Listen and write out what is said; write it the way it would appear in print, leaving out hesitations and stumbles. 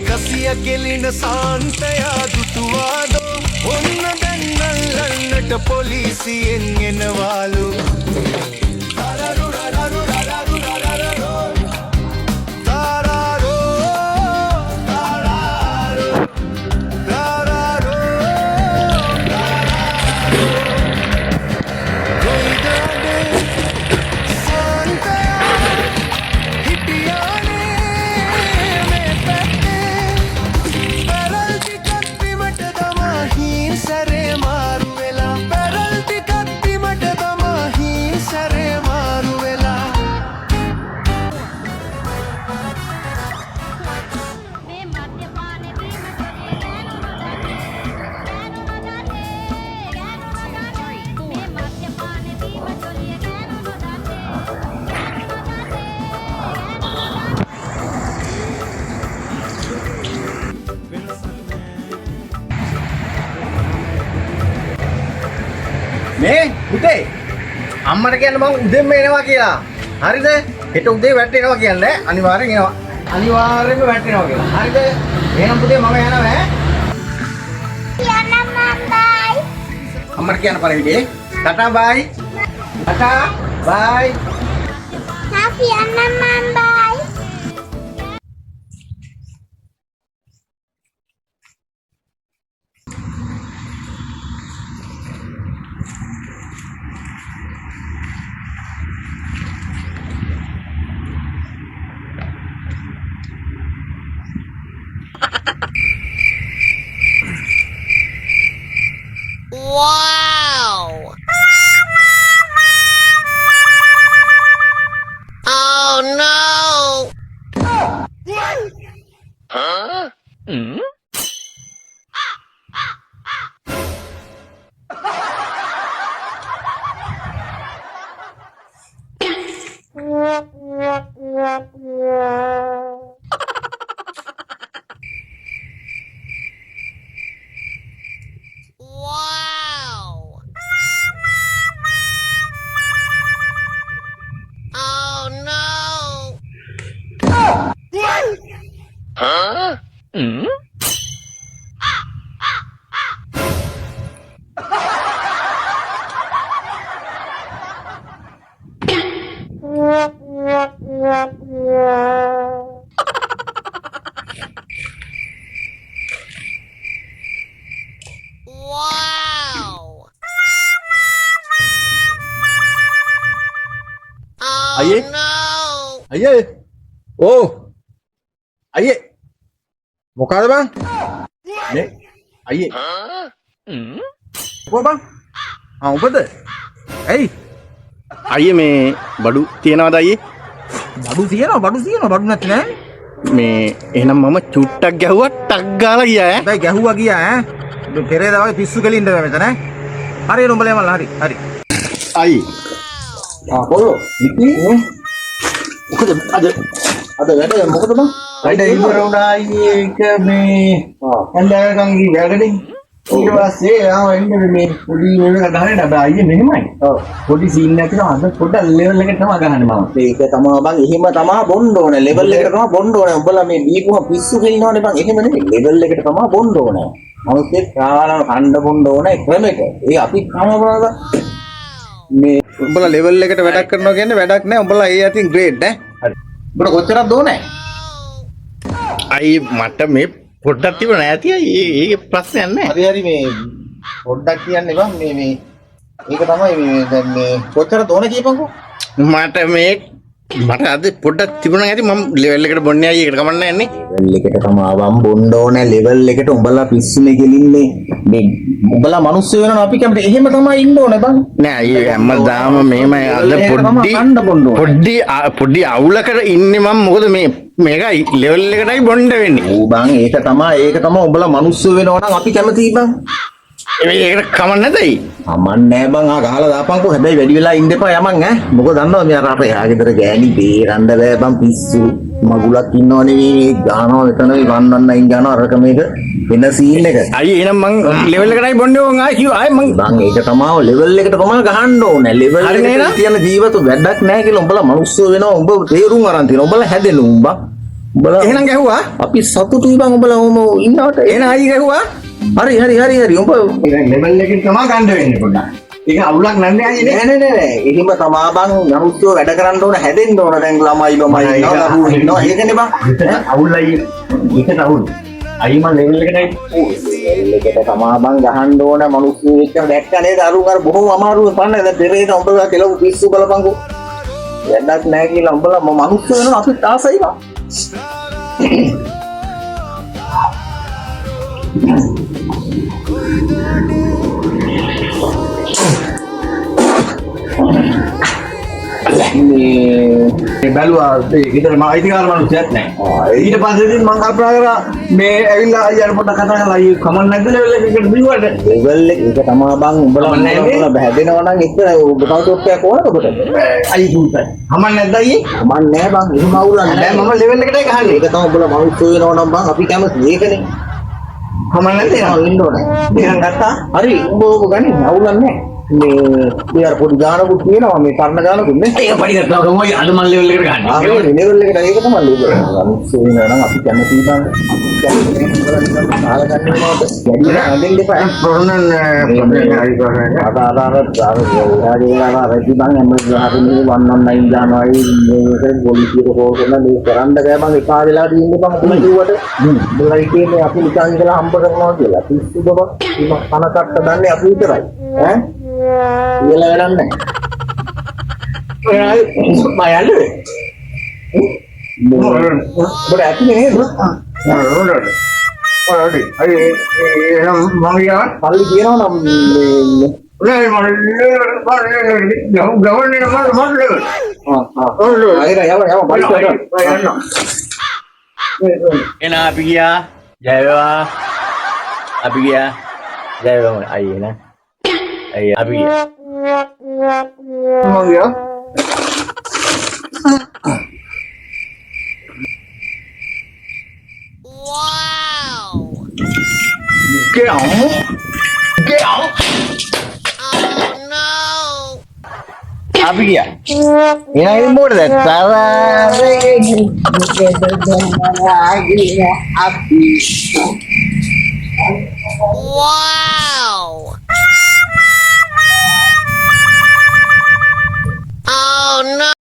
කසිය කෙලින සාන්තයා දුටුවාදෝ ඔන්න දැන් අල්ලන්නට පොලිසියෙන් එනවාලු මේ පුතේ අම්මට කියන්න මම උදෙන්ම එනවා කියලා. හරිද? හෙට උදේ වැටෙනවා කියන්නේ අනිවාර්යෙන් එනවා. අනිවාර්යෙන්ම වැටෙනවා කියලා. හරිද? එහෙනම් පුතේ මම යනවා ඈ. කියන්න මම බයි. අම්මට කියන්න පරිවිදේ. ටටා බයි. ටටා බයි. තා කියන්න මම බයි. Wow! Oh no! Huh? Wow! Oh no! Huh? Wow! Oh Aye. no! අයියේ. ඕ. අයියේ. මොකද බං? මේ අයියේ. Huh? කොහොම බං? උඹද? ඇයි? අයියේ මේ බඩු තියනවද අයියේ? බඩු නැති නෑ. මේ එහෙනම් මම චුට්ටක් ගැහුවා ටක් ගාලා ගියා ඈ. හැබැයි ගැහුවා ගියා ඈ. පෙරේද වගේ පිස්සු කෙලින්ද මෙතන ඈ. හරි නුඹලා යමල්ලා හරි. අයියේ. කොල්ලෝ ඉතින් මොකද අද වැඩ මොකද බං? වැඩ ඉවර වුණා අයියේ ඒක මේ ඇන්දරකම් ගිහ වැඩනේ. ඊට පස්සේ ආව එන්නේ මේ පොඩි වෙන ගහන්නේ නැහැ අයියේ මෙහෙමයි. ඔව්. පොඩි සීන් එකක් තියෙනවා අද පොඩ්ඩක් ලෙවල් එකට තමයි ගහන්නේ මම. ඒක තමයි බං එහෙම තමයි බොන්න ඕනේ ලෙවල් එකට තමයි බොන්න ඕනේ උඹලා මේ දීපුවා පිස්සු කෙලිනවනේ බං එහෙම නෙමෙයි ලෙවල් එකට තමයි බොන්න ඕනේ මොකද කාලා කණ්ඩ බොන්න ඕනේ ක්‍රමෙට ඒ අපි කමවලද මේ උඹලා ලෙවල් එකට වැඩක් කරනවා කියන්නේ වැඩක් නෑ උඹලා ඒ අතින් ග්‍රේඩ් ඈ හරි උඹට කොච්චරක් ඕනේ අයියේ මට මේ පොඩ්ඩක් තිබුණා නැති අයියේ ඒක ප්‍රශ්නයක් නැහැ. හරි මේ පොඩ්ඩක් කියන්නේ බං මේ ඒක තමයි මේ දැන් මේ කොච්චරද ඕනේ කියපන්කෝ මට අද පොඩ්ඩක් තිබුණා ඇති මම ලෙවල් එකට බොන්නේ අයියේ ඒකට කමන්නේ නැහැ නේ. ලෙවල් එකට තමයි වම් බොන්න ඕනේ ලෙවල් එකට උඹලා පිස්සුනේ ගෙලින්නේ මේ උඹලා මිනිස්සු වෙනවා අපි කැමති එහෙම තමයි ඉන්න ඕනේ බං නෑ අයියේ හැමදාම මෙහෙමයි අද පොඩි අවුලකට ඉන්නේ මම මොකද මේකයි ලෙවල් එකටයි බොන්න වෙන්නේ. ඌ බං ඒක තමයි උඹලා මිනිස්සු වෙනවා නම් අපි කැමතියි බං. ඒකට කමන්නේ නැතයි. අමන්නේ බං ආ ගහලා දාපන්කෝ හැබැයි වැඩි වෙලා ඉන්න එපා යමන් ඈ මොකද දන්නවද මේ අර අපේ යාගෙදර ගෑණි බේරන්න බෑ බං පිස්සු මගුලක් ඉන්නවනේ මේ ගහනවා එතන වන්නන්න ඉන් ගහනවා අරක මේක වෙන සීන් එක අයියේ එහෙනම් මං ලෙවල් එකටයි බොන්නේ ඕන් ආයි මං බං ඒක තමයි ලෙවල් එකට තමයි ගහන්න ඕනේ ලෙවල් එකට තියෙන ජීවිත වැඩක් නැහැ කියලා උඹලා මිනිස්සු වෙනවා උඹ තේරුම් අරන් තියෙනවා උඹලා හැදෙනු උඹ උඹලා එහෙනම් ගැහුවා. අපි සතුටුයි බං උඹලා ඔහොම ඉන්නවට. එහෙනම් අයිය ගැහුවා. හරි උඹ ලෙවල් එකකින් තමයි ගන්න වෙන්නේ පොඩ්ඩක්. ඒක අවුලක් නැන්නේ අයියේ නේ. නෑ එහෙම තමා බං මිනිස්සු වැඩ කරන්න ඕන හැදෙන්න ඕන දැන් ළමයි ඉන්නවා දරුවෝ ඉන්නවා ඒකනේ බං අවුල් අයියේ. ඒකට අවුල්. අයිය මම ලෙවල් එකටයි ලෙවල් එකට තමා බං ගහන්න ඕන මිනිස්සු එක්ක දැක්ක නේද අරුන් අර බොහොම අමාරුවෙන් පන්නේ දැන් පෙරේද උඹලා කෙලව පිස්සු බලපංකෝ වැඩක් නෑ කියලා උඹලා මිනිස්සු වෙනවා අපිට ආසයි බං මේ බැලුවා ගෙදර මම අයිතිකාර මිනිස්සුත් නැහැ. ඊට පස්සේ ඉතින් මම කල්පනා කරා මේ ඇවිල්ලා අයියාට පොඩ්ඩක් කතා කරලා අයියෝ කමක් නැද්ද ලෙවල් එකකට බිව්වට. ලෙවල් එක තමා බං උඹලා හැදෙනවා නම් එක්ක ඔබ කවුරුත්යක් ඕනද ඔබට අයි දුන්නා. කමක් නැද්ද අයියේ? මන් නෑ බං එහෙම අවුලක් නෑ මම ලෙවල් එකටයි ගහන්නේ. ඒක තමයි උඹලා මිනිස්සු වෙනවා නම් බං අපි කැමති ඒකනේ කමක් නැද්ද? ඉන්න ඕනේ එහෙනම් ගත්තා. හරි උඹ ගන්නේ අවුලක් නෑ මේ අර පොඩි ගානකුත් තියෙනවා මේ පරණ ගානකුත් නේ ඒක පඩි ගත්තා කොහොමද අද මම ලෙවල් එකට ගහන්නේ. ආ මේ ලෙවල් එකට ඒක තමයි ලෙවල් එක මිනිස්සු වෙනවා නම් අපි කැමති බං ආල ගන්න ඕනද වැඩි හදෙන්න එපා ප්‍රොනන් රජි බං එම්ම ගහපු මේ 119 ජනවාරි මේක පොලිසියට කෝල් කරලා මේ කරන්න බෑ බං එකා වෙලා දින්නේ බං ඔබ කිව්වට උඹලා කියන්නේ අපි නිකන් ඉඳලා හම්බ කරනවා කියලා පිස්සු බබ කන කට්ට දන්නේ අපි විතරයි ඈ කියලා වැඩක් නැහැ මම යන්නේ බඩ ඇති නේද පල්ලි කියනවා නම් එන අපි ගියා ජයවා අපි ගියා ජයවා අයියේ නේ අයියේ අපි ගියා Wow! Get on! Get on! Oh no! අපි ගියා එනයි මොකද තරරේ Wow!